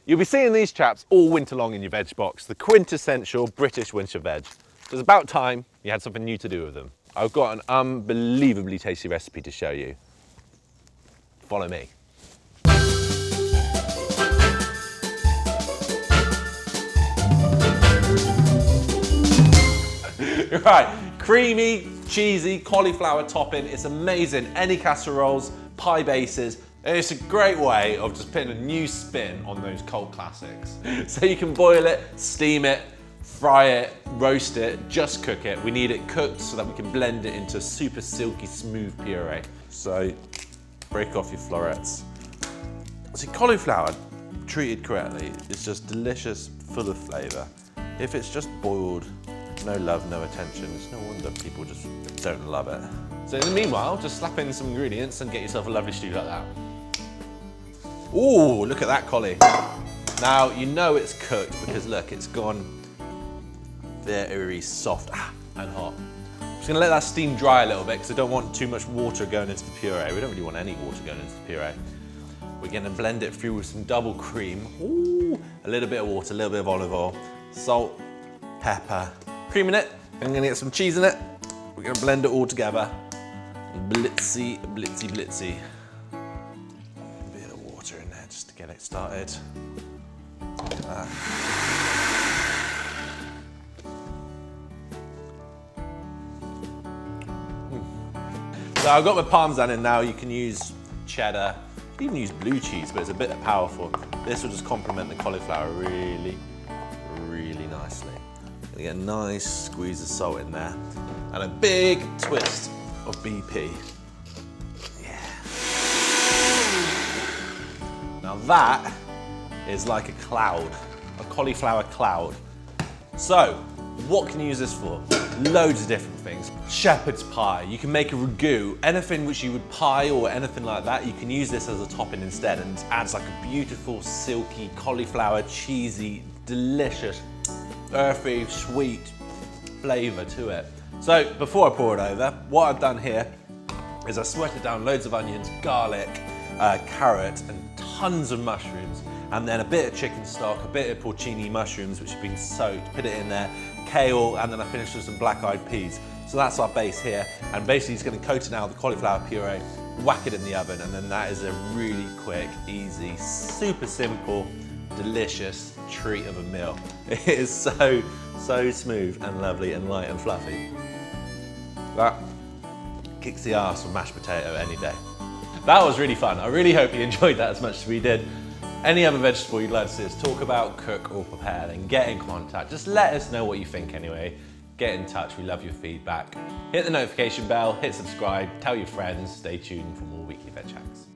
You'll be seeing these chaps all winter long in your veg box, the quintessential British winter veg. So it's about time you had something new to do with them. I've got an unbelievably tasty recipe to show you. Follow me. Right, creamy, cheesy cauliflower topping. It's amazing. Any casseroles, pie bases. It's a great way of just putting a new spin on those cult classics. So you can boil it, steam it, fry it, roast it, just cook it. We need it cooked so that we can blend it into a super silky, smooth puree. So break off your florets. See, cauliflower, treated correctly, is just delicious, full of flavour. If it's just boiled, no love, no attention, it's no wonder people just don't love it. So in the meanwhile, just slap in some ingredients and get yourself a lovely stew like that. Ooh, look at that collie. Now, you know it's cooked because look, it's gone very soft and hot. I'm just gonna let that steam dry a little bit because I don't want too much water going into the puree. We don't really want any water going into the puree. We're gonna blend it through with some double cream. Ooh, a little bit of water, a little bit of olive oil, salt, pepper, cream in it. I'm gonna get some cheese in it. We're gonna blend it all together. Blitzy, blitzy, blitzy. A bit of water in there just to get it started. Look at that. So I've got my parmesan in now. You can use cheddar, you can even use blue cheese, but it's a bit powerful. This will just complement the cauliflower really, really nicely. Gonna get a nice squeeze of salt in there and a big twist of BP. Yeah. Now that is like a cloud, a cauliflower cloud. So, what can you use this for? Loads of different things. Shepherd's pie, you can make a ragu, anything which you would pie or anything like that, you can use this as a topping instead and it adds like a beautiful, silky, cauliflower, cheesy, delicious, earthy, sweet flavour to it. So before I pour it over, what I've done here is I sweated down loads of onions, garlic, carrot and tons of mushrooms and then a bit of chicken stock, a bit of porcini mushrooms which have been soaked, put it in there, kale, and then I finished with some black-eyed peas. So that's our base here and basically it's going to coat it now with the cauliflower puree, whack it in the oven and then that is a really quick, easy, super simple, delicious treat of a meal. It is so smooth and lovely and light and fluffy. That kicks the arse of mashed potato any day. That was really fun. I really hope you enjoyed that as much as we did. Any other vegetable you'd like to see us talk about, cook or prepare, then get in contact. Just let us know what you think anyway. Get in touch, we love your feedback. Hit the notification bell, hit subscribe, tell your friends, stay tuned for more weekly veg hacks.